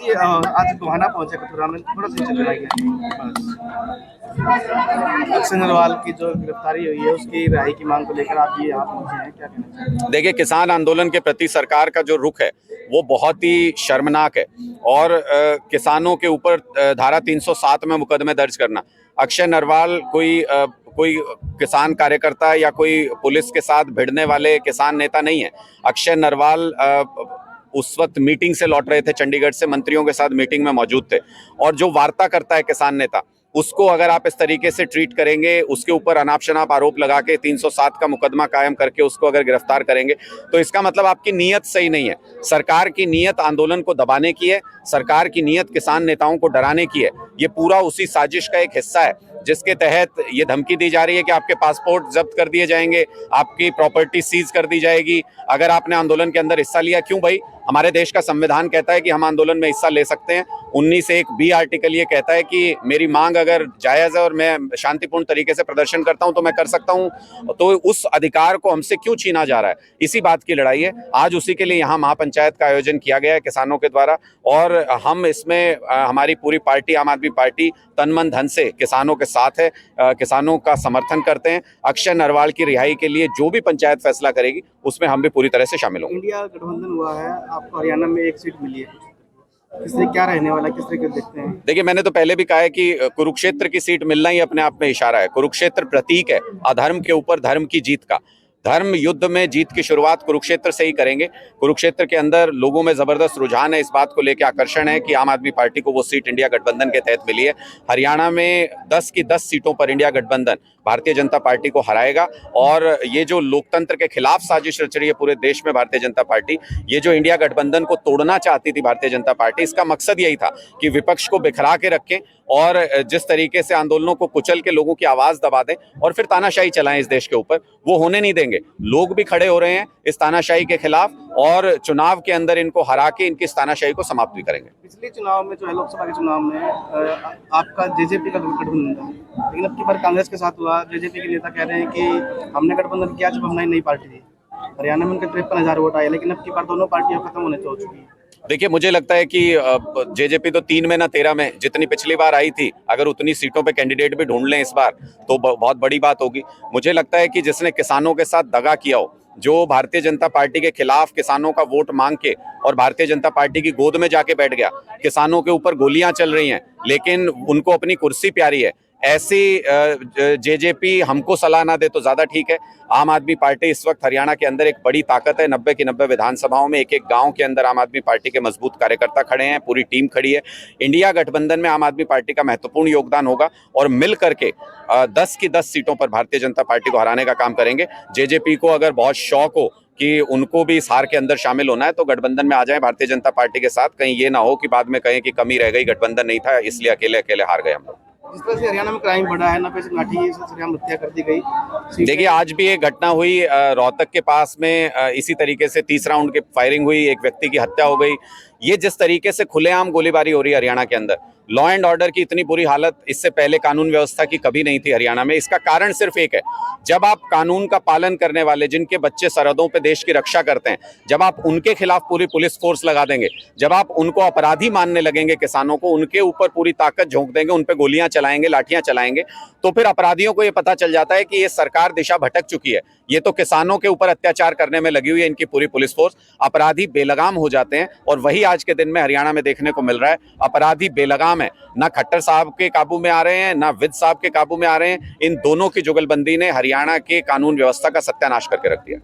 जी आज गोहाना पहुंचे कथुरा में, थोड़ा सा नीचे चलाइए बस। अक्षय नरवाल की जो गिरफ्तारी हुई है उसकी रिहाई की मांग को लेकर आप ये यहाँ पहुंचे हैं, क्या कहना चाहेंगे? देखिए, किसान आंदोलन के प्रति सरकार का जो रुख है वो बहुत ही शर्मनाक है। और किसानों के ऊपर धारा 307 में मुकदमे दर्ज करना, अक्षय नरवाल कोई किसान कार्यकर्ता या कोई पुलिस के साथ भिड़ने वाले किसान नेता नहीं है। अक्षय नरवाल उस वक्त मीटिंग से लौट रहे थे, चंडीगढ़ से मंत्रियों के साथ मीटिंग में मौजूद थे। और जो वार्ता करता है किसान नेता, उसको अगर आप इस तरीके से ट्रीट करेंगे, उसके ऊपर अनाप शनाप आरोप लगा के 307 का मुकदमा कायम करके उसको अगर गिरफ्तार करेंगे, तो इसका मतलब आपकी नीयत सही नहीं है। सरकार की नीयत आंदोलन को दबाने की है, सरकार की नीयत किसान नेताओं को डराने की है। ये पूरा उसी साजिश का एक हिस्सा है जिसके तहत ये धमकी दी जा रही है कि आपके पासपोर्ट जब्त कर दिए जाएंगे, आपकी प्रॉपर्टी सीज कर दी जाएगी अगर आपने आंदोलन के अंदर हिस्सा लिया। क्यों भाई? हमारे देश का संविधान कहता है कि हम आंदोलन में हिस्सा ले सकते हैं। 19(1)(b) आर्टिकल ये कहता है कि मेरी मांग अगर जायज़ है और मैं शांतिपूर्ण तरीके से प्रदर्शन करता हूं तो मैं कर सकता हूं। तो उस अधिकार को हमसे क्यों छीना जा रहा है? इसी बात की लड़ाई है। आज उसी के लिए यहाँ महापंचायत का आयोजन किया गया है किसानों के द्वारा, और हम इसमें हमारी पूरी पार्टी आम आदमी पार्टी तन मन धन से किसानों के साथ है, किसानों का समर्थन करते हैं। अक्षय नरवाल की रिहाई के लिए जो भी पंचायत फैसला करेगी उसमें हम भी पूरी तरह से शामिल होंगे। इंडिया गठबंधन हुआ है, आपको हरियाणा में एक सीट मिली है, किससे क्या रहने वाला, किस तरीके से देखते हैं? देखिए, मैंने तो पहले भी कहा है कि कुरुक्षेत्र की सीट मिलना ही अपने आप में इशारा है। कुरुक्षेत्र प्रतीक है अधर्म के ऊपर धर्म की जीत का। धर्म युद्ध में जीत की शुरुआत कुरुक्षेत्र से ही करेंगे। कुरुक्षेत्र के अंदर लोगों में जबरदस्त रुझान है, इस बात को लेकर आकर्षण है कि आम आदमी पार्टी को वो सीट इंडिया गठबंधन के तहत मिली है। हरियाणा में 10 की 10 सीटों पर इंडिया गठबंधन भारतीय जनता पार्टी को हराएगा। और ये जो लोकतंत्र के खिलाफ साजिश रच रही है पूरे देश में भारतीय जनता पार्टी, ये जो इंडिया गठबंधन को तोड़ना चाहती थी भारतीय जनता पार्टी, इसका मकसद यही था कि विपक्ष को बिखरा के रखें और जिस तरीके से आंदोलनों को कुचल के लोगों की आवाज दबा दें और फिर तानाशाही चलाएं इस देश के ऊपर, वो होने नहीं देंगे। लोग भी खड़े हो रहे हैं इस तानाशाही के खिलाफ और चुनाव के अंदर इनको हरा के इनकी इस तानाशाही को समाप्त भी करेंगे। पिछले चुनाव में जो है, लोकसभा के चुनाव में आपका जेजेपी का गठबंधन था, लेकिन अब की बार कांग्रेस के साथ हुआ। जेजेपी के नेता कह रहे हैं कि हमने गठबंधन किया जब हमने नई पार्टी थी। हरियाणा में उनके 53,000 वोट आए, लेकिन अब की बार दोनों पार्टियां खत्म होने हो चुकी है। देखिए, मुझे लगता है कि जेजेपी तो 3 में ना 13 में जितनी पिछली बार आई थी, अगर उतनी सीटों पे कैंडिडेट भी ढूंढ लें इस बार तो बहुत बड़ी बात होगी। मुझे लगता है कि जिसने किसानों के साथ दगा किया हो, जो भारतीय जनता पार्टी के खिलाफ किसानों का वोट मांग के और भारतीय जनता पार्टी की गोद में जाके बैठ गया, किसानों के ऊपर गोलियां चल रही हैं लेकिन उनको अपनी कुर्सी प्यारी है, ऐसी जेजेपी हमको सलाह ना दे तो ज्यादा ठीक है। आम आदमी पार्टी इस वक्त हरियाणा के अंदर एक बड़ी ताकत है। 90 की 90 विधानसभाओं में एक एक गांव के अंदर आम आदमी पार्टी के मजबूत कार्यकर्ता खड़े हैं, पूरी टीम खड़ी है। इंडिया गठबंधन में आम आदमी पार्टी का महत्वपूर्ण योगदान होगा और मिल करके 10 की 10 सीटों पर भारतीय जनता पार्टी को हराने का काम करेंगे। जेजेपी को अगर बहुत शौक हो कि उनको भी इस हार के अंदर शामिल होना है तो गठबंधन में आ जाए भारतीय जनता पार्टी के साथ। कहीं ये ना हो कि बाद में कहें कि कमी रह गई, गठबंधन नहीं था इसलिए अकेले अकेले हार गए हम लोग। जिस तरह से हरियाणा में क्राइम बढ़ा है, 90 से लाठी से सरेआम हत्या कर दी गई। देखिए, आज भी एक घटना हुई रोहतक के पास में, इसी तरीके से 30 राउंड की फायरिंग हुई, एक व्यक्ति की हत्या हो गई। ये जिस तरीके से खुलेआम गोलीबारी हो रही है हरियाणा के अंदर, लॉ एंड ऑर्डर की इतनी बुरी हालत इससे पहले कानून व्यवस्था की कभी नहीं थी हरियाणा में। इसका कारण सिर्फ एक है, जब आप कानून का पालन करने वाले, जिनके बच्चे सरहदों पे देश की रक्षा करते हैं, जब आप उनके खिलाफ पूरी पुलिस फोर्स लगा देंगे, जब आप उनको अपराधी मानने लगेंगे, किसानों को उनके ऊपर पूरी ताकत झोंक देंगे, उन पे गोलियां चलाएंगे, लाठियां चलाएंगे, तो फिर अपराधियों को ये पता चल जाता है कि ये सरकार दिशा भटक चुकी है। ये तो किसानों के ऊपर अत्याचार करने में लगी हुई है इनकी पूरी पुलिस फोर्स। अपराधी बेलगाम हो जाते हैं और वही आज के दिन में हरियाणा में देखने को मिल रहा है। अपराधी बेलगाम है, ना खट्टर साहब के काबू में आ रहे हैं, ना विद साहब के काबू में आ रहे हैं। इन दोनों की जुगलबंदी ने हरियाणा के कानून व्यवस्था का सत्यानाश करके रख दिया।